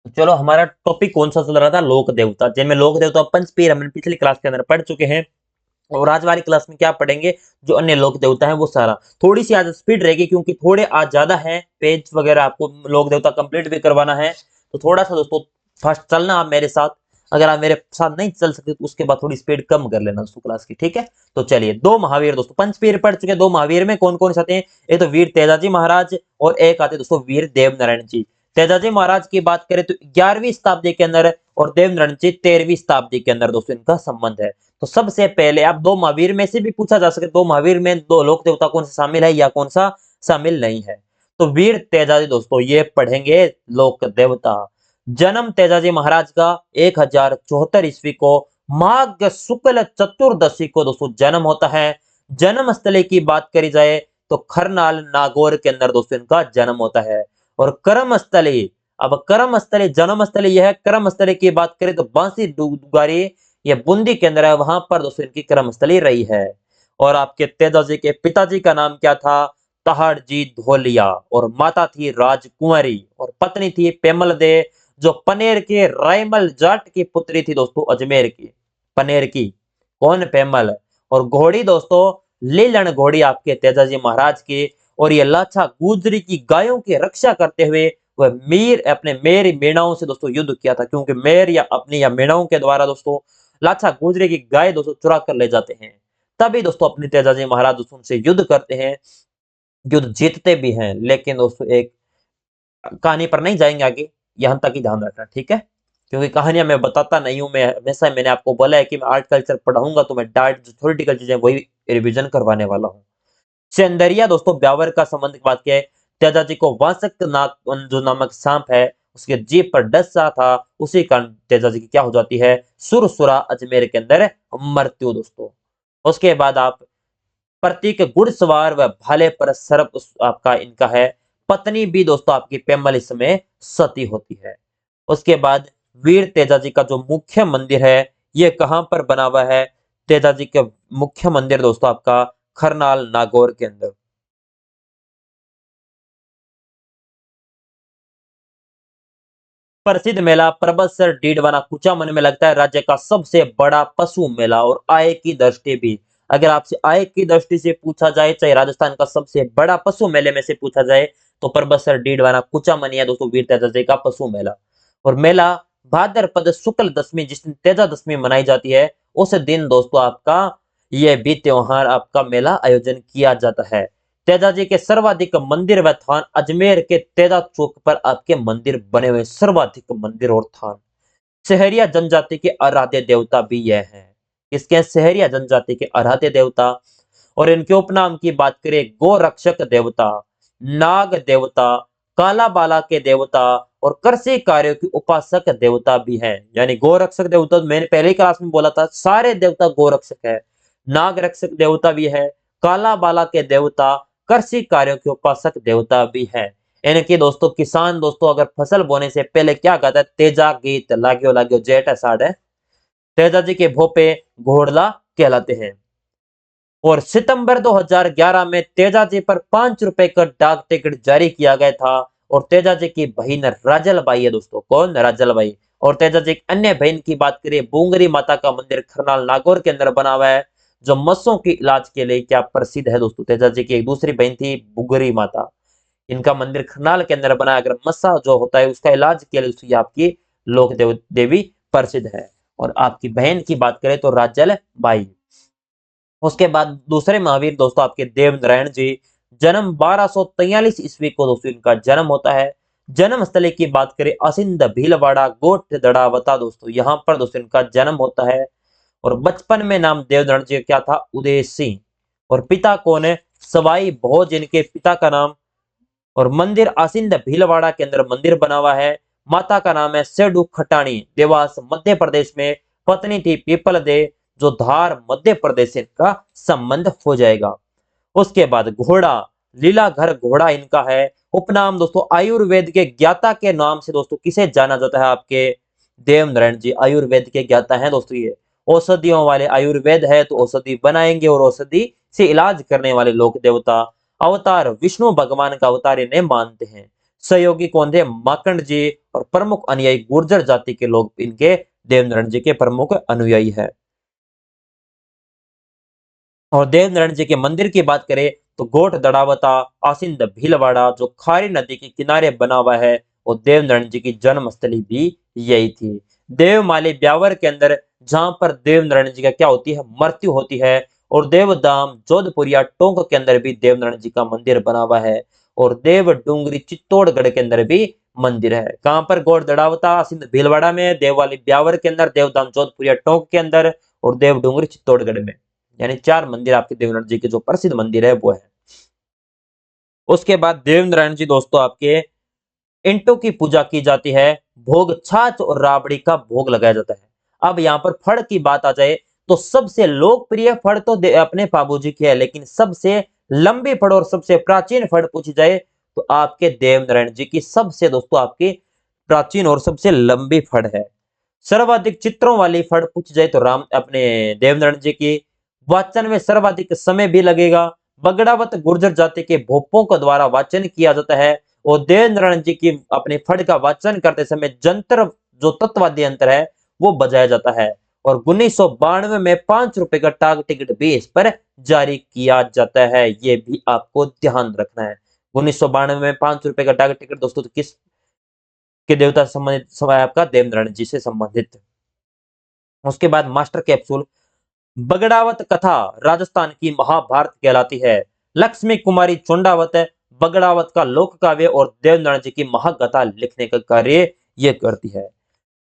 चलो, हमारा टॉपिक कौन सा चल रहा था? लोक देवता, जिनमें लोक देवता पंचपीर हमने पिछली क्लास के अंदर पढ़ चुके हैं। और आज वाली क्लास में क्या पढ़ेंगे? जो अन्य लोक देवता है वो सारा। थोड़ी सी आज स्पीड रहेगी क्योंकि थोड़े आज ज्यादा है पेज वगैरह, आपको लोक देवता कंप्लीट भी करवाना है। तो थोड़ा सा दोस्तों फास्ट चलना आप मेरे साथ। अगर आप मेरे साथ नहीं चल सकते तो उसके बाद थोड़ी स्पीड कम कर लेना दोस्तों क्लास की, ठीक है? तो चलिए, दो महावीर दोस्तों, पंचपीर पढ़ चुके। दो महावीर में कौन कौन से आते हैं? एक तो वीर तेजाजी महाराज और एक आते दोस्तों वीर देवनारायण जी। तेजाजी महाराज की बात करें तो 11वीं शताब्दी के अंदर, और देवनारायण जी 13वीं शताब्दी के अंदर दोस्तों इनका संबंध है। तो सबसे पहले आप दो महावीर में से भी पूछा जा सकता है, दो महावीर में दो लोक देवता कौन सा शामिल है या कौन सा शामिल नहीं है। तो वीर तेजाजी दोस्तों ये पढ़ेंगे लोक देवता। जन्म तेजाजी महाराज का 1074 ईस्वी को माघ शुक्ल चतुर्दशी को दोस्तों जन्म होता है। जन्म स्थली की बात करी जाए तो खरनाल नागौर के अंदर दोस्तों इनका जन्म होता है। और कर्म स्थली, अब कर्म स्थली जन्म स्थली यह है, कर्म स्थली की बात करें तो बांसी दुगारी, ये बूंदी के अंदर है, वहां पर दोस्तों इनकी कर्मस्थली रही है। और आपके तेजाजी के पिताजी का नाम क्या था? तहाड़ जी धोलिया। और माता थी राजकुंवरी, और पत्नी थी पेमल दे, जो पनेर के रायमल जाट की पुत्री थी दोस्तों, अजमेर की पनेर की। कौन? पेमल। और घोड़ी दोस्तों लीलन घोड़ी आपके तेजाजी महाराज की। और ये लाछा गुजरी की गायों की रक्षा करते हुए वह मीर अपने मेरी मेणाओं से दोस्तों युद्ध किया था, क्योंकि मेर या अपनी या मेणाओं के द्वारा दोस्तों लाछा गुजरे की गाय दोस्तों चुरा कर ले जाते हैं। तभी दोस्तों अपने तेजाजी महाराज दोस्तों उनसे युद्ध करते हैं, युद्ध जीतते भी हैं। लेकिन दोस्तों एक कहानी पर नहीं जाएंगे आगे, यहां तक ही ध्यान रखना, ठीक है? क्योंकि कहानियां मैं बताता नहीं हूं, मैं हमेशा मैंने आपको बोला है कि मैं आर्ट कल्चर पढ़ाऊंगा तो मैं डायरेक्ट जो थ्योरेटिकल चीजें वही रिवीजन करवाने वाला हूँ। सेंदरिया दोस्तों ब्यावर का संबंध की बात किया, तेजाजी को वासक नाग जो नामक सांप है उसके जीभ पर डसा था, उसी कारण तेजाजी की क्या हो जाती है? सुरसुरा अजमेर के अंदर मृत्यु दोस्तों। उसके बाद आप प्रतीक घुड़सवार व भाले पर सर्प आपका इनका है। पत्नी भी दोस्तों आपकी पेमल इस समय सती होती है। उसके बाद वीर तेजाजी का जो मुख्य मंदिर है ये कहां पर बना हुआ है? तेजाजी के मुख्य मंदिर दोस्तों आपका खरनाल नागौर के अंदर। प्रसिद्ध मेला परबतसर डीडवाना कुचामन में लगता है, राज्य का सबसे बड़ा पशु मेला। और आय की दृष्टि भी, अगर आपसे आय की दृष्टि से पूछा जाए, चाहे राजस्थान का सबसे बड़ा पशु मेले में से पूछा जाए, तो परबतसर डीडवाना कुचामन या दोस्तों वीर तेजाजी का पशु मेला। और मेला भाद्रपद शुक्ल दशमी, जिस दिन तेजा दशमी मनाई जाती है, उस दिन दोस्तों आपका यह भी त्योहार आपका मेला आयोजन किया जाता है। तेजाजी के सर्वाधिक मंदिर व थान, अजमेर के तेजा चौक पर आपके मंदिर बने हुए सर्वाधिक मंदिर और थान। सहरिया जनजाति के आराध्य देवता भी यह है। इसके सहरिया जनजाति के आराध्य देवता। और इनके उपनाम की बात करें, गोरक्षक देवता, नाग देवता, काला बाला के देवता, और कृषि कार्यों की उपासक देवता भी है। यानी गोरक्षक देवता, मैंने पहले ही क्लास में बोला था सारे देवता गोरक्षक है। नाग रक्षक देवता भी है, काला बाला के देवता, कृषि कार्यों के उपासक देवता भी है। इनके दोस्तों किसान दोस्तों अगर फसल बोने से पहले क्या कहता है? तेजा गीत लाग्यो लाग्यो जेठ अषाढ़ है, तेजा जी के भोपे घोड़ला कहलाते हैं। और सितंबर 2011 में तेजा जी पर 5 रुपए का डाक टिकट जारी किया गया था। और तेजा जी की बहन राजलबाई है दोस्तों। कौन? राजलबाई। और तेजा जी की अन्य बहन की बात करें, बुंगरी माता का मंदिर खरनाल नागौर के अंदर बना हुआ है, जो मस्सों के इलाज के लिए क्या प्रसिद्ध है दोस्तों। तेजा जी की एक दूसरी बहन थी बुंगरी माता, इनका मंदिर खरनाल के अंदर बना है। अगर मस्सा जो होता है उसका इलाज के लिए दोस्तों आपकी लोक देवी प्रसिद्ध है। और आपकी बहन की बात करें तो राजल बाई। उसके बाद दूसरे महावीर दोस्तों आपके देवनारायण जी, जन्म 1243 ईस्वी को दोस्तों इनका जन्म होता है। जन्म स्थली की बात करें, असिंध भीलवाड़ा गोठ दड़ावता दोस्तों, यहाँ पर दोस्तों इनका जन्म होता है। और बचपन में नाम देवनारायण जी क्या था? उदय सिंह। और पिता कौन है? सवाई भोज इनके पिता का नाम। और मंदिर आसिंद भीलवाड़ा के अंदर मंदिर बना हुआ है। माता का नाम है सेडू खटाणी, देवास मध्य प्रदेश में। पत्नी थी पीपल दे, जो धार मध्य प्रदेश से इनका संबंध हो जाएगा। उसके बाद घोड़ा, लीलाधर घोड़ा इनका है। उपनाम दोस्तों आयुर्वेद के ज्ञाता के नाम से दोस्तों किसे जाना जाता है? आपके देवनारायण जी आयुर्वेद के ज्ञाता हैं दोस्तों। ये औषधियों वाले, आयुर्वेद है तो औषधि बनाएंगे, और औषधि से इलाज करने वाले लोक देवता। अवतार विष्णु भगवान का अवतार इन्हें मानते हैं। सहयोगी कौन थे? माकंड जी। और प्रमुख अनुयायी गुर्जर जाति के लोग इनके देवनारायण जी के प्रमुख अनुयायी है। और देवनारायण जी के मंदिर की बात करें तो गोठ दड़ावता आसिंद भीलवाड़ा जो खारी नदी के किनारे बना हुआ है, और देवनारायण जी की जन्मस्थली भी यही थी। देवमाली ब्यावर के अंदर जहां पर देवनारायण जी का क्या होती है? मृत्यु होती है। और देवदाम जोधपुरिया टोंक के अंदर भी देवनारायण जी का मंदिर बना हुआ है। और देव डूंगरी चित्तौड़गढ़ के अंदर भी मंदिर है। कहां पर? गोठ दड़ावता आसिंद भीलवाड़ा में, देववाली ब्यावर के अंदर, देवदाम जोधपुरिया टोंक के अंदर, और देव डूंगरी चित्तौड़गढ़ में। यानी 4 मंदिर आपके देवनारायण जी के जो प्रसिद्ध मंदिर है वो है। उसके बाद देवनारायण जी दोस्तों आपके इंटों की पूजा की जाती है। भोग छाछ और राबड़ी का भोग लगाया जाता है। अब यहाँ पर फड़ की बात आ जाए तो सबसे लोकप्रिय फड़ तो अपने बाबूजी की है, लेकिन सबसे लंबी फड़ और सबसे प्राचीन फड़ पूछी जाए तो आपके देवनारायण जी की सबसे दोस्तों आपकी प्राचीन और सबसे लंबी फड़ है। सर्वाधिक चित्रों वाली फड़ पूछी जाए तो राम अपने देवनारायण जी की। वाचन में सर्वाधिक समय भी लगेगा। बगड़ावत गुर्जर जाति के भोपों के द्वारा वाचन किया जाता है। और देवनारायण जी की अपने फड़ का वाचन करते समय जंतर जो तत्वादी यंत्र है वो बजाया जाता है। और 1992 में 5 रुपए का डाक टिकट भी इस पर जारी किया जाता है, ये भी आपको ध्यान रखना है। 1992 में 5 रुपए का डाक टिकट दोस्तों तो किस के देवता से संबंधित समय? आपका देवनारायण जी से संबंधित। उसके बाद मास्टर कैप्सूल। बगड़ावत कथा राजस्थान की महाभारत कहलाती है। लक्ष्मी कुमारी चोंडावत बगड़ावत का लोक काव्य और देवनारायण जी की महाकथा लिखने का कार्य ये करती है।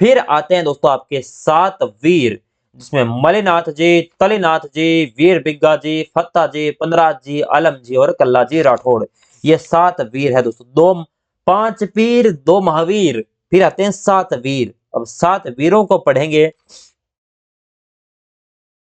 फिर आते हैं दोस्तों आपके 7 वीर, जिसमें मलिनाथ जी, तलिनाथ जी, वीर बिग्गा जी, फत्ता जी, पंद्राज जी, आलम जी और कल्ला जी राठौड़। ये 7 वीर है दोस्तों। दो 5 पीर, 2 महावीर, फिर आते हैं 7 वीर। अब 7 वीरों को पढ़ेंगे।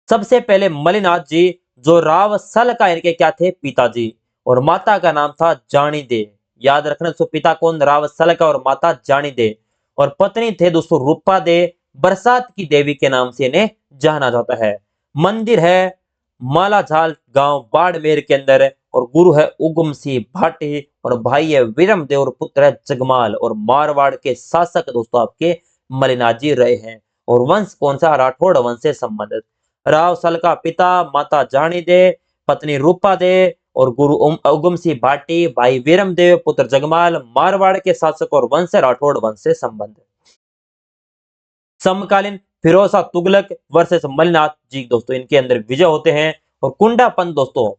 सबसे पहले मलिनाथ जी, जो राव सल का इनके क्या थे? पिताजी। और माता का नाम था जानी दे। याद रखना दोस्तों, पिता कौन? राव सल का, और माता जानी दे। और पत्नी थे दोस्तों रूपा दे। बरसात की देवी के नाम से इन्हें जाना जाता है। मंदिर है मालाझाल गांव बाड़मेर के अंदर। और गुरु है उगम सिंह भाटी। और भाई है विरम देव और पुत्र है जगमाल। और मारवाड़ के शासक दोस्तों आपके मलिनाथ जी रहे हैं। और वंश कौन सा? राठौड़ वंश से संबंधित। राव सल का पिता, माता जानी दे, पत्नी रूपा दे, और गुरु उगम सिंह भाटी, भाई वीरम देव, पुत्र जगमाल, मारवाड़ के शासक और वंश राठौड़ वंश से संबंध। समकालीन फिरोज शाह तुगलक वर्सेस मलिनाथ जी दोस्तों, इनके अंदर विजय होते हैं। और कुंडा पंथ दोस्तों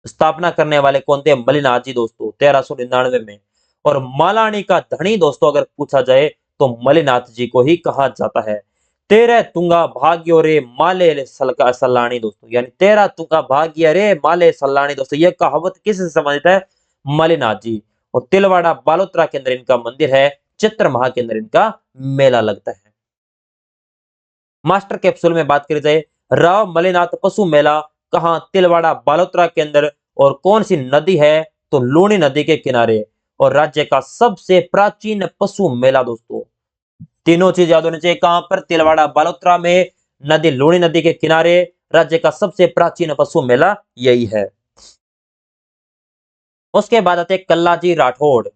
स्थापना करने वाले कौन थे? मलिनाथ जी दोस्तों 1399 में। और मालानी का धनी दोस्तों अगर पूछा जाए तो मलिनाथ जी को ही कहा जाता है। तेरह तुंगा भाग्यो रे माले सलका सलानी दोस्तों, यानी 13 तुंगा भाग्य रे माले सलानी दोस्तों, यह कहावत किससे संबंधित है? मलिनाथ जी। और तिलवाड़ा बालोतरा के अंदर इनका मंदिर है। चित्र माह के अंदर इनका मेला लगता है। मास्टर कैप्सूल में बात करी जाए, राव मलिनाथ पशु मेला कहां? तिलवाड़ा बालोतरा के अंदर। और कौन सी नदी है? तो लूणी नदी के किनारे। और राज्य का सबसे प्राचीन पशु मेला दोस्तों, तीनों चीज याद होनी चाहिए। कहां पर? तिलवाड़ा बालोतरा में, नदी लूणी नदी के किनारे, राज्य का सबसे प्राचीन पशु मेला यही है। उसके बाद आते कल्लाजी राठौड़।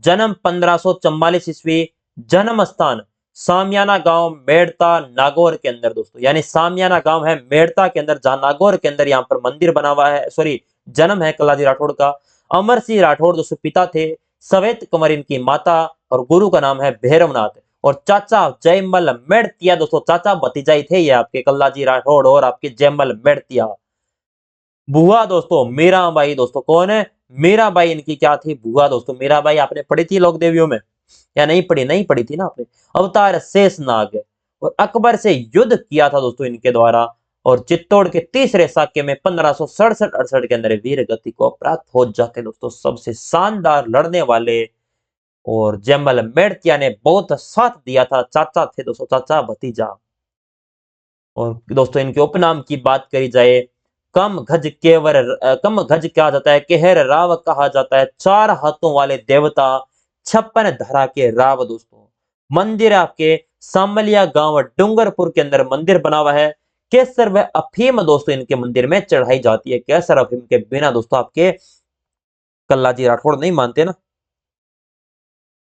जन्म 1544 ईस्वी। जन्म स्थान सामियाना गांव मेड़ता नागौर के अंदर दोस्तों, यानी सामियाना गांव है मेड़ता के अंदर, जहां नागौर के अंदर यहाँ पर मंदिर बना हुआ है। सॉरी, जन्म है कल्लाजी राठौड़ का। अमर सिंह राठौड़ दोस्तों पिता थे। सवेत कुमार इनकी माता। और गुरु का नाम है भैरवनाथ। और चाचा जयमल मेड़तिया दोस्तों, चाचा भतीजा ही थे ये आपके कल्लाजी राठौड़ और आपके जयमल मेड़तिया। बुआ दोस्तों मीराबाई दोस्तों, कौन है? मीराबाई इनकी क्या थी? बुआ दोस्तों। मीराबाई आपने पढ़ी थी लोक देवियों में, या नहीं पढ़ी? नहीं पढ़ी थी ना आपने। अवतार शेषनाग। और अकबर से युद्ध किया था दोस्तों इनके द्वारा। और चित्तौड़ के तीसरे साक्य में 1567-68 के अंदर वीर गति को प्राप्त हो जाते दोस्तों। सबसे शानदार लड़ने वाले। और जयमल मेड़तिया ने बहुत साथ दिया था, चाचा थे दोस्तों, चाचा भतीजा। और दोस्तों इनके उपनाम की बात करी जाए, कम गज कहा जाता है, केहर राव कहा जाता है, 4 हाथों वाले देवता, 56 धरा के राव दोस्तों। मंदिर आपके सामलिया गांव डूंगरपुर के अंदर मंदिर बना हुआ है। केसर व अफीम दोस्तों इनके मंदिर में चढ़ाई जाती है। केसर अफीम के बिना दोस्तों आपके कल्लाजी राठौड़ नहीं मानते ना।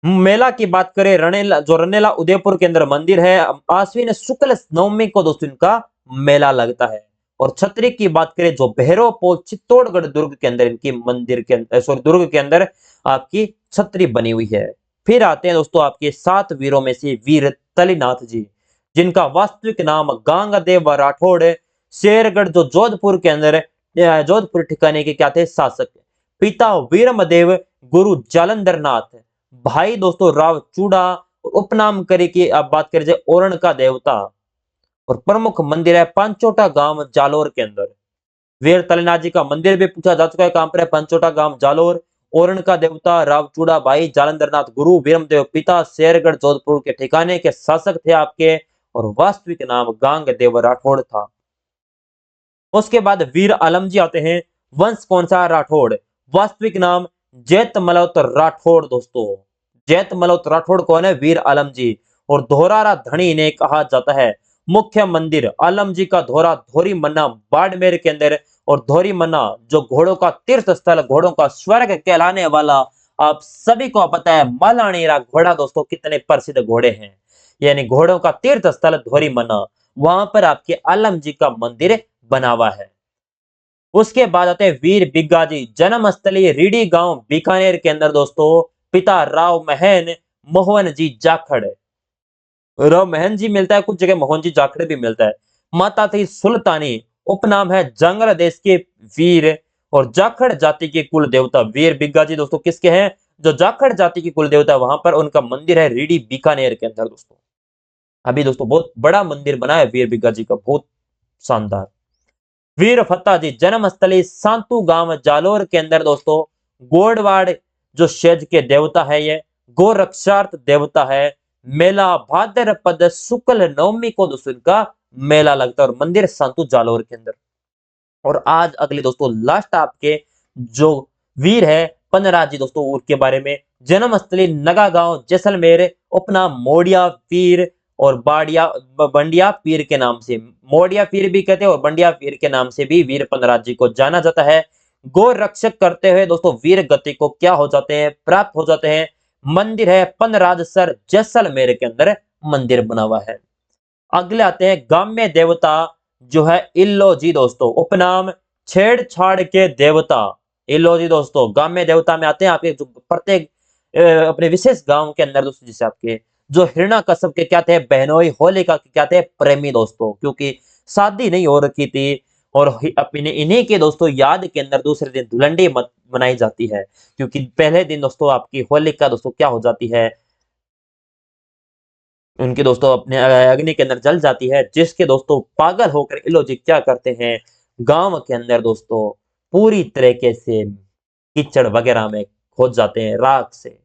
मेला की बात करें, रणेला जो रनेला उदयपुर के अंदर मंदिर है, आश्विन शुक्ल नवमी को दोस्तों इनका मेला लगता है। और छतरी की बात करें, जो भैरव पोल चित्तौड़गढ़ दुर्ग के अंदर इनकी मंदिर के अंदर, सॉरी दुर्ग के अंदर आपकी छतरी बनी हुई है। फिर आते हैं दोस्तों आपके 7 वीरों में से वीर तलीनाथ जी, जिनका वास्तविक नाम गांगदेव राठौड़, शेरगढ़ जो जोधपुर के अंदर, जोधपुर ठिकाने के क्या थे, शासक। पिता वीरमदेव, गुरु जालंधर नाथ, भाई दोस्तों राव चूड़ा, उपनाम करे की आप बात करें जाए ओरण का देवता। और प्रमुख मंदिर है पांचोटा गांव जालोर के अंदर। वीर तलेनाथ जी का मंदिर भी पूछा जा चुका है, कहां पर है, पांचोटा गांव जालोर। ओरण का देवता राव चूड़ा, भाई जालंधर नाथ, गुरु वीरमदेव, पिता शेरगढ़ जोधपुर के ठिकाने के शासक थे आपके। और वास्तविक नाम गांग देव राठौड़ था। उसके बाद वीर आलम जी आते हैं। वंश कौन सा, राठौड़। वास्तविक नाम जैत मल्होत्र राठौड़ दोस्तों। जैत मल्होत्र राठौड़ कौन है, वीर आलम जी। और धोरारा धनी इन्हें कहा जाता है। मुख्य मंदिर आलम जी का धोरा धोरी मन्ना बाड़मेर के अंदर। और धोरी मन्ना जो घोड़ों का तीर्थ स्थल, घोड़ों का स्वर्ग कहलाने वाला, आप सभी को पता है मालानीरा घोड़ा दोस्तों कितने प्रसिद्ध घोड़े हैं, यानी घोड़ों का तीर्थ स्थल धोरी मन्ना, वहां पर आपके आलम जी का मंदिर बना हुआ है। उसके बाद आते हैं वीर बिग्गा जी, जन्म स्थली रीडी गांव बीकानेर के अंदर दोस्तों। पिता राव महन मोहन जी जाखड़, राव महन जी मिलता है कुछ जगह, मोहन जी जाखड़ भी मिलता है। माता थी सुल्तानी, उपनाम है जंगल देश के वीर। और जाखड़ जाति के कुल देवता वीर बिग्गा जी दोस्तों किसके हैं, जो जाखड़ जाति की कुल देवता, वहां पर उनका मंदिर है रीडी बीकानेर के अंदर दोस्तों। अभी दोस्तों बहुत बड़ा मंदिर बना है वीर बिग्गा जी का, बहुत शानदार। वीर फत्ता जी, जन्म स्थली सांतु गांव जालोर के अंदर दोस्तों। गोडवाड़ जो शेज के देवता है, ये गोरक्षार्थ देवता है। मेला भाद्रपद शुक्ल नवमी को दोस्तों इनका मेला लगता है, और मंदिर सांतु जालोर के अंदर। और आज अगले दोस्तों लास्ट आपके जो वीर है पनराज जी दोस्तों, उनके बारे में। जन्म स्थली नगा गांव जैसलमेर, उपनाम मोडिया पीर और बाडिया बंडिया पीर के नाम से, मोडिया पीर भी कहते हैं और बंडिया पीर के नाम से भी वीर पनराज जी को जाना जाता है। गो रक्षक करते हुए दोस्तों वीर गति को क्या हो जाते हैं, प्राप्त हो जाते हैं। मंदिर है पनराजसर जैसलमेर के अंदर मंदिर बना हुआ है। अगले आते हैं गाम्य देवता जो है इल्लो जी दोस्तों, उपनाम छेड़छाड़ के देवता। इल्लो जी दोस्तों गाम्य देवता में आते हैं आपके, जो प्रत्येक अपने विशेष गांव के अंदर दोस्तों, जैसे आपके जो हिरण्यकश्यप के क्या थे, बहनोई, होलिका के क्या थे, प्रेमी दोस्तों, क्योंकि शादी नहीं हो रखी थी। और अपने इन्हीं के दोस्तों याद के अंदर दूसरे दिन धुलंडी मनाई जाती है, क्योंकि पहले दिन दोस्तों आपकी होलिका दोस्तों क्या हो जाती है, उनके दोस्तों अपने अग्नि के अंदर जल जाती है, जिसके दोस्तों पागल होकर इलोजी क्या करते हैं, गांव के अंदर दोस्तों पूरी तरीके से कीचड़ वगैरह में खोद जाते हैं राख से।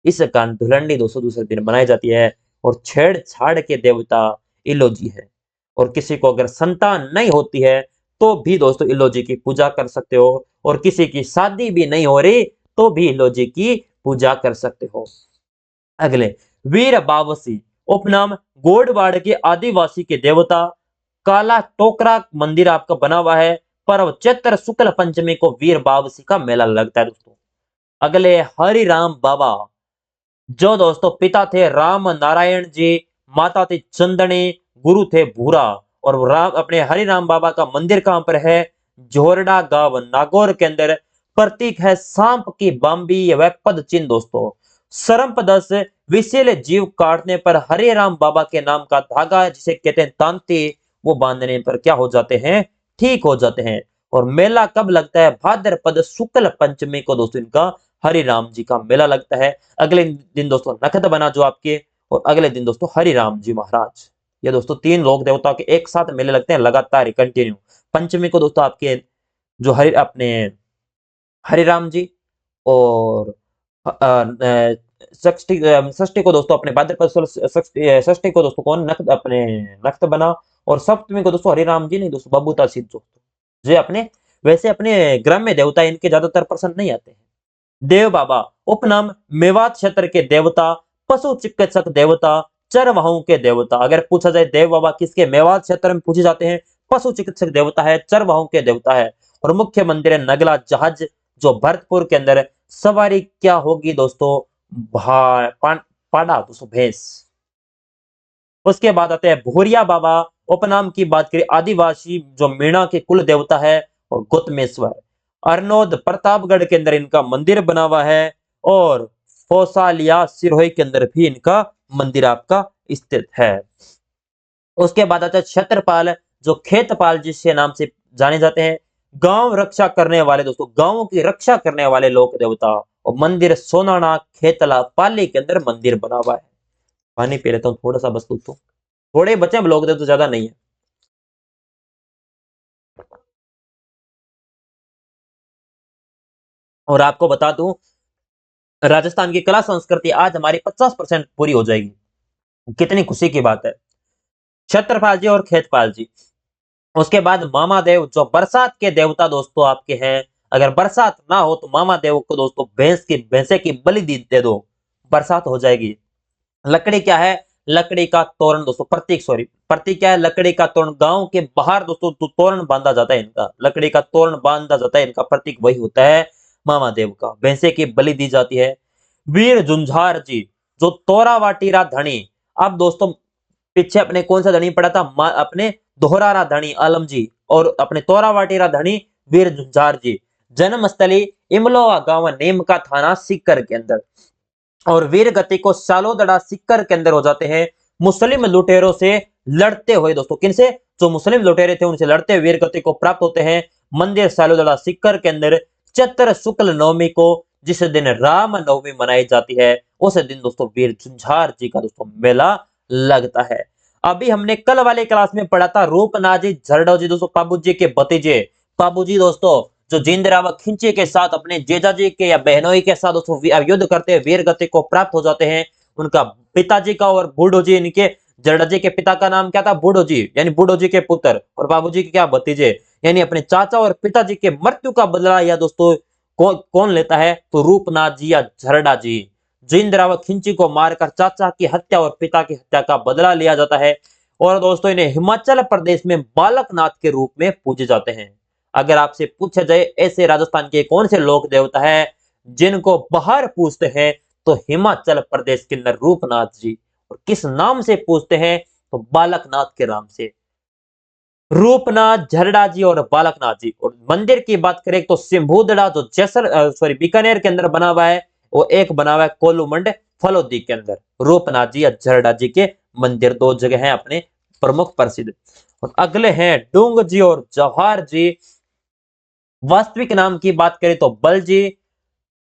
इस कारण धुलंडी दोस्तों दूसरे दिन मनाई जाती है। और छेड़छाड़ के देवता इलोजी है। और किसी को अगर संतान नहीं होती है तो भी दोस्तों इलोजी की पूजा कर सकते हो। और किसी की शादी भी नहीं हो रही तो भी इलोजी की पूजा कर सकते हो। अगले वीर बावसी, उपनाम गोडवाड़ के आदिवासी के देवता। काला टोकरा मंदिर आपका बना हुआ है। पर्व चैत्र शुक्ल पंचमी को वीर बावसी का मेला लगता है दोस्तों। अगले हरि राम बाबा, जो दोस्तों पिता थे राम नारायण जी, माता थी चंदनी, गुरु थे भूरा। और राम अपने हरि राम बाबा का मंदिर कहां पर है, जोरडा गांव नागौर के अंदर। प्रतीक है सांप की बांबी व पद चिन्ह दोस्तों। सरमपदस विषैले जीव काटने पर हरे राम बाबा के नाम का धागा जिसे कहते हैं तांती, वो बांधने पर क्या हो जाते हैं, ठीक हो जाते हैं। और मेला कब लगता है, भाद्रपद शुक्ल पंचमी को दोस्तों इनका हरि राम जी का मेला लगता है। अगले दिन दोस्तों नखत बना जो आपके, और अगले दिन दोस्तों हरि राम जी महाराज। ये दोस्तों तीन लोक देवताओं के एक साथ मेले लगते हैं लगातार कंटिन्यू। पंचमी को दोस्तों आपके जो हरि अपने हरि राम जी, और षष्ठी षष्ठी को दोस्तों अपने भाद्रपद षष्ठी को दोस्तों कौन, नक्त अपने नक्त बना। और सप्तमी को दोस्तों हरि राम जी नहीं दोस्तों, बबूता सिद्ध दोस्तों, जो अपने वैसे अपने ग्राम्य देवता इनके ज्यादातर पसंद नहीं आते हैं। देव बाबा, उपनाम मेवात क्षेत्र के देवता, पशु चिकित्सक देवता, चरवाहों के देवता। अगर पूछा जाए देव बाबा किसके, मेवात क्षेत्र में पूछे जाते हैं, पशु चिकित्सक देवता है, चरवाहों के देवता है। और मुख्य मंदिर है नगला जहाज, जो भरतपुर के अंदर। सवारी क्या होगी दोस्तों, पाड़ा दोस्तों भैंस। उसके बाद आते हैं भूरिया बाबा। उपनाम की बात करें आदिवासी जो मीणा के कुल देवता है और गौतमेश्वर। अरनोद प्रतापगढ़ के अंदर इनका मंदिर बना हुआ है और फोसालिया सिरोही के अंदर भी इनका मंदिर आपका स्थित है। उसके बाद आता है छत्रपाल जो खेतपाल जिसके नाम से जाने जाते हैं। गांव रक्षा करने वाले दोस्तों, गांवों की रक्षा करने वाले लोक देवता। और मंदिर सोनाना खेतला पाली के अंदर मंदिर बना हुआ है। पानी पी लेता हूँ थोड़ा सा बस दोस्तों, थोड़े बचे हम लोग देवता, ज्यादा नहीं है। और आपको बता दूं, राजस्थान की कला संस्कृति आज हमारी 50% पूरी हो जाएगी। कितनी खुशी की बात है। छत्रपाल जी और खेतपाल जी। उसके बाद मामा देव जो बरसात के देवता दोस्तों आपके हैं। अगर बरसात ना हो तो मामा देव को दोस्तों भैंसे की बलि दे दो, बरसात हो जाएगी। लकड़ी क्या है, लकड़ी का तोरण दोस्तों, प्रतीक सॉरी, प्रतीक क्या है, लकड़ी का तोरण। गांव के बाहर दोस्तों तोरण बांधा जाता है इनका, लकड़ी का तोरण बांधा जाता है, इनका प्रतीक वही होता है मामा देव का। भैंसे की बलि दी जाती है। वीर झुंझार जी जो तोरावाटीरा धनी। अब दोस्तों पीछे अपने कौन सा धनी पड़ा था, अपने दोहरारा धनी आलम जी और अपने तोरावाटीरा धनी वीर झुंझार जी। जन्मस्थली इमलोवा गांव नीम का थाना सीकर के अंदर। और वीर गति को सालोदड़ा सिक्कर के अंदर हो जाते हैं मुस्लिम लुटेरों से लड़ते हुए दोस्तों। किनसे, जो मुस्लिम लुटेरे थे उनसे लड़ते हुए वीर गति को प्राप्त होते हैं मंदिर सालोदड़ा सिक्कर के अंदर चैत्र शुक्ल नवमी को, जिस दिन राम नवमी मनाई जाती है। उस दिन दोस्तों वीर झुंझार जी का दोस्तों मेला लगता है। अभी हमने कल वाले क्लास में पढ़ा था रूपनाथ जी झरडो जी दोस्तों, पाबू जी के भतीजे। पाबू जी दोस्तों जो जिंदराव खिंचे के साथ अपने जेजा जी के या बहनोई के साथ दोस्तों युद्ध करते हुए वीर गति को प्राप्त हो जाते हैं। उनका पिताजी का और बूढ़ो जी, इनके जरडा जी के पिता का नाम क्या था, बूढ़ो जी, यानी बूढ़ो जी के पुत्र, और बाबूजी के क्या भतीजे, यानी अपने चाचा और पिताजी के मृत्यु का बदला या दोस्तों कौन लेता है, तो रूपनाथ जी या झरडा जी। जिंदराव खिंची को मारकर चाचा की हत्या और पिता की हत्या का बदला लिया जाता है। और दोस्तों इन्हें हिमाचल प्रदेश में बालकनाथ के रूप में पूजे जाते हैं। अगर आपसे पूछा जाए ऐसे राजस्थान के कौन से लोक देवता है जिनको बाहर पूजते हैं, तो हिमाचल प्रदेश के अंदर रूपनाथ जी। और किस नाम से पूजते हैं, तो बालकनाथ के नाम से। रूपनाथ, झरडा जी और बालकनाथ जी। और मंदिर की बात करें तो सिंभूदड़ा जो बीकानेर के अंदर बना हुआ है, वो एक बना हुआ है कोलूमंड फलोदी के अंदर। रूपनाथ जी या झरडा जी के मंदिर दो जगह हैं अपने प्रमुख प्रसिद्ध। और अगले हैं डूंग जी और जवाहर जी। वास्तविक नाम की बात करें तो बलजी,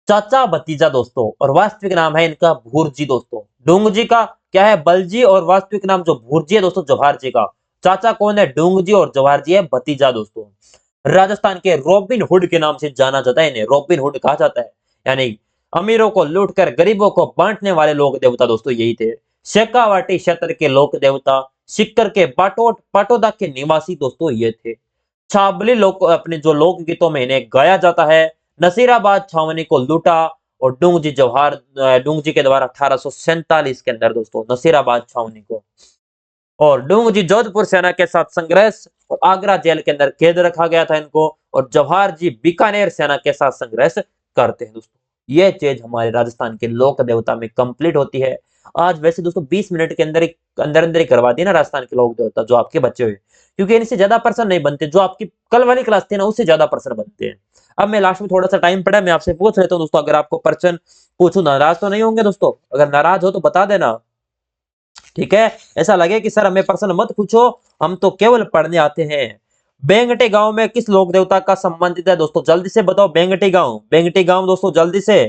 चाचा भतीजा दोस्तों, और वास्तविक नाम है इनका भूरजी दोस्तों। डूंग जी का क्या है, बलजी, और वास्तविक नाम जो भूरजी है दोस्तों जवाहर जी का। चाचा कौन है, डूंग जी, और जवाहर जी है भतीजा दोस्तों। राजस्थान के रॉबिन हुड के नाम से जाना जाता है, इन्हें रॉबिन हुड कहा जाता है। यानी अमीरों को लूटकर गरीबों को बांटने वाले लोक देवता दोस्तों यही थे। शेखावाटी क्षेत्र के लोक देवता, सिक्कर के पाटोदा के निवासी दोस्तों ये थे। छाबली लोक अपने जो लोक गीतों में इन्हें गाया जाता है। नसीराबाद छावनी को लूटा, और डूंग जी के द्वारा 1847 के अंदर दोस्तों नसीराबाद छावनी को। और डूंग जी जोधपुर सेना के साथ संघर्ष और आगरा जेल के अंदर कैद रखा गया था इनको। और जवाहर जी बीकानेर सेना के साथ संघर्ष करते हैं दोस्तों। ये चीज हमारे राजस्थान के लोक देवता में कंप्लीट होती है। आज वैसे दोस्तों 20 मिनट के अंदर अंदर ही करवा दी ना राजस्थान के लोक देवता जो आपके बच्चे हुए, क्योंकि इनसे ज्यादा पर्सन नहीं बनते। जो आपकी कल वाली क्लास थी ना उससे ज्यादा पर्सन बनते हैं। अब मैं लास्ट में थोड़ा सा टाइम पड़ा, मैं आपसे पूछ लेता हूँ दोस्तों, अगर आपको पर्सन पूछूं, नाराज तो नहीं होंगे दोस्तों? अगर नाराज हो तो बता देना, ठीक है? ऐसा लगे कि सर हमें प्रश्न मत पूछो, हम तो केवल पढ़ने आते हैं। बेंगटे गांव में किस लोक देवता का संबंधित है दोस्तों? जल्दी से बताओ। बेंगटी गांव दोस्तों जल्दी से।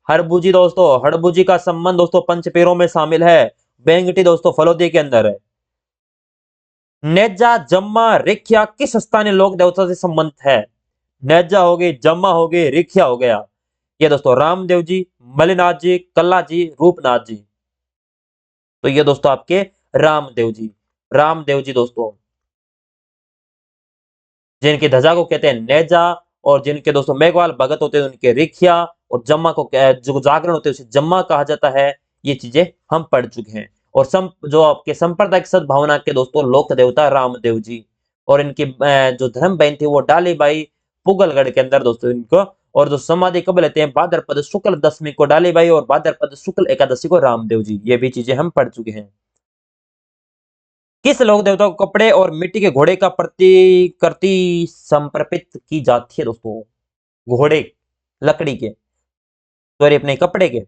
हरबुजी दोस्तों, हड़बुजी का संबंध दोस्तों पंचपेरों में शामिल है। बेंगटी दोस्तों फलोदी के अंदर है। नेजा, जम्मा, रिख्या किस स्थानीय लोक देवता से संबंधित है? नेजा हो गई, जम्मा हो गई, रिख्या हो गया। ये दोस्तों रामदेव जी, मलिनाथ जी, कल्ला जी, रूपनाथ जी। तो ये दोस्तों आपके रामदेव जी दोस्तों, जिनकी ध्वजा को कहते हैं नेजा, और जिनके दोस्तों मेघवाल भगत होते हैं उनके रिखिया, और जम्मा को जो जागरण होते हैं उसे जम्मा कहा जाता है। ये चीजें हम पढ़ चुके हैं। और जो आपके सांप्रदायिक सद्भावना के दोस्तों लोक देवता रामदेव जी। और इनकी जो धर्म बहन थी वो डालीबाई पुगलगढ़ के अंदर दोस्तों इनको और जो समाधि कब लेते हैं, भाद्रपद शुक्ल दशमी को डाली भाई और भाद्रपद शुक्ल एकादशी को रामदेव जी। ये भी चीजें हम पढ़ चुके हैं। किस लोक देवता को कपड़े और मिट्टी के घोड़े का प्रतिकृति समर्पित की जाती है दोस्तों? घोड़े, लकड़ी के, सॉरी अपने कपड़े के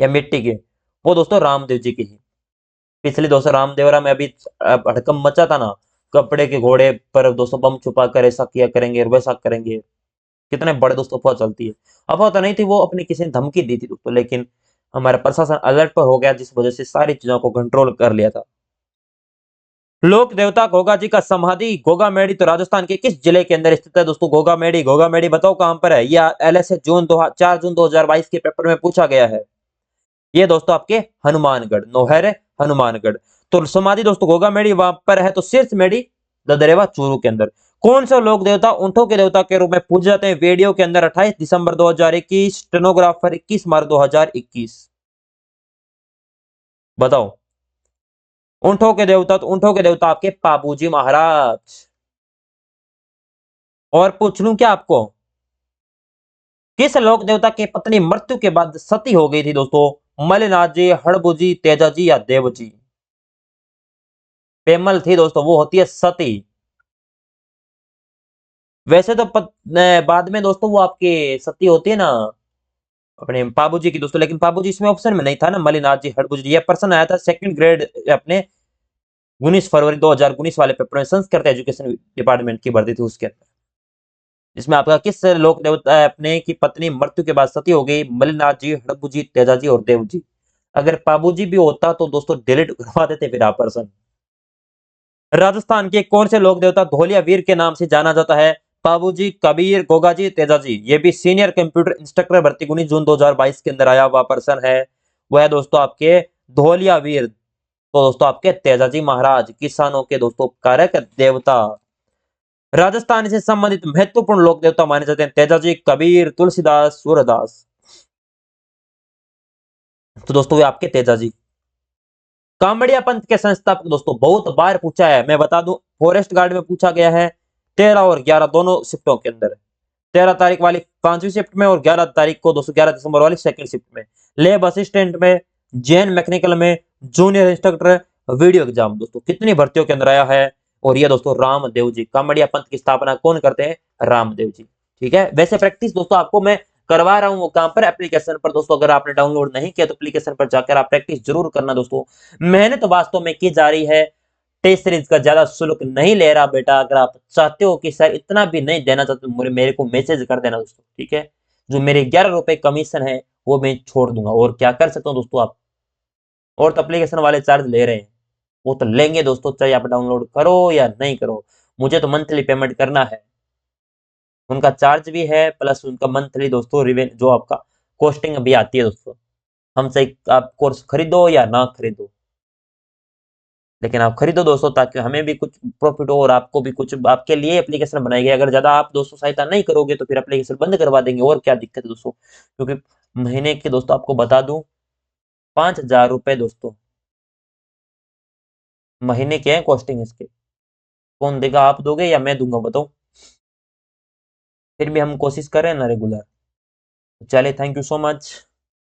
या मिट्टी के, वो दोस्तों रामदेव जी की ही। पिछले दोस्तों रामदेवरा में अभी हड़कंप मचा था ना, कपड़े के घोड़े पर दोस्तों बम छुपा कर ऐसा किया करेंगे और वैसा करेंगे। कितने बड़े दोस्तों अफवाह चलती है। अफवाह तो नहीं थी, वो अपनी किसी ने धमकी दी थी दोस्तों, लेकिन हमारा प्रशासन अलर्ट पर हो गया जिस वजह से सारी चीजों को कंट्रोल कर लिया था। लोक देवता घोगा जी का समाधि घोगा मेडी तो राजस्थान के किस जिले के अंदर स्थित है दोस्तों? घोगा मेडी, घोगा मेडी बताओ कहां पर है? यह एलएसए 4 जून 2022 के पेपर में पूछा गया है। ये दोस्तों आपके हनुमानगढ़, नोहर हनुमानगढ़। तो समाधि दोस्तों घोगा मेडी वहां पर है, तो शीर्ष मेडी ददरेवा चूरू के अंदर। कौन सा लोक देवता ऊंटों के देवता के रूप में पूजे जाते हैं? वीडियो के अंदर 28 दिसंबर 2021, स्टेनोग्राफर 21 मार्च 2021। बताओ। ऊंटों के देवता, तो ऊंटों के देवता आपके पाबूजी महाराज। और पूछ लूं क्या आपको, किस लोक देवता की पत्नी मृत्यु के बाद सती हो गई थी दोस्तों? मलिनाथ जी, हड़बू जी, तेजा जी या देव जी? पेमल थी दोस्तों, वो होती है सती। वैसे तो बाद में दोस्तों वो आपके सती होती है ना अपने पाबू जी की दोस्तों, लेकिन पाबू जी इसमें ऑप्शन में नहीं था ना। मलिनाथ जी, हड़बू जी, ये पर्सन आया था सेकंड ग्रेड अपने 19 फरवरी 2019 वाले पेपर में, संस्कृत एजुकेशन डिपार्टमेंट की भर्ती थी उसके अंदर। इसमें आपका किस लोक देवता अपने की पत्नी मृत्यु के बाद सती हो गई? मलिनाथ जी, हड़बू जी, तेजा जी और देव जी। अगर पाबू जी भी होता तो दोस्तों डिलीट करवा देते फिर आप पर्सन। राजस्थान के कौन से लोक देवता धोलिया वीर के नाम से जाना जाता है? पाबू जी, कबीर, गोगा जी, तेजा जी। ये भी सीनियर कंप्यूटर इंस्ट्रक्टर भर्ती 19 जून 2022 के अंदर आया हुआ पर्सन है। वह है दोस्तों आपके धोलिया वीर। तो दोस्तों आपके तेजा जी महाराज, किसानों के दोस्तों कारक देवता। राजस्थान से संबंधित महत्वपूर्ण लोक देवता माने जाते हैं तेजा जी, कबीर, तुलसीदास, सूरदास। तो दोस्तों ये आपके तेजा जी। कामड़िया पंथ के संस्थापक दोस्तों बहुत बार पूछा है, मैं बता दूं, फॉरेस्ट गार्ड में पूछा गया है 13 और 11 दोनों शिफ्टों के अंदर। 13 तारीख वाली 5वीं शिफ्ट में और 11 तारीख को दोस्तों 11 दिसंबर वाली सेकंड शिफ्ट में। लैब असिस्टेंट में, जैन मैकेनिकल में, जूनियर इंस्ट्रक्टर, वीडियो एग्जाम दोस्तों कितनी भर्तियों के अंदर आया है। और ये दोस्तों रामदेव जी, कामड़िया पंथ की स्थापना कौन करते हैं? रामदेव जी। ठीक है, वैसे प्रैक्टिस दोस्तों आपको मैं करवा रहा हूं वो कहां पर? एप्लीकेशन पर दोस्तों। अगर आपने डाउनलोड नहीं किया तो एप्लीकेशन पर जाकर आप प्रैक्टिस जरूर करना दोस्तों। मेहनत तो वास्तव में की जा रही है, टेस्ट सीरीज का ज्यादा शुल्क नहीं ले रहा बेटा। अगर आप चाहते हो कि सर इतना भी नहीं देना चाहते तो मेरे को मैसेज कर देना दोस्तों, ठीक है? जो मेरे 11 रुपए कमीशन है वो मैं छोड़ दूंगा। और क्या कर सकता हूँ दोस्तों आप, और तो एप्लीकेशन वाले चार्ज ले रहे हैं, वो तो लेंगे दोस्तों, चाहे आप डाउनलोड करो या नहीं करो। मुझे तो मंथली पेमेंट करना है। उनका चार्ज भी है प्लस उनका मंथली दोस्तों रिवेन जो आपका कॉस्टिंग भी आती है दोस्तों। हमसे आप कोर्स खरीदो या ना खरीदो, लेकिन आप खरीदो दोस्तों, ताकि हमें भी कुछ प्रॉफिट हो और आपको भी कुछ। आपके लिए एप्लीकेशन बनाई गई, अगर ज्यादा आप दोस्तों सहायता नहीं करोगे तो फिर एप्लीकेशन बंद करवा देंगे। और क्या दिक्कत है दोस्तों? क्योंकि महीने के दोस्तों आपको बता दूं 5,000 रुपए दोस्तों महीने के हैं कॉस्टिंग इसके। कौन देगा, आप दोगे या मैं दूंगा बताओ? फिर भी हम कोशिश करें ना रेगुलर। चलिए, थैंक यू सो मच।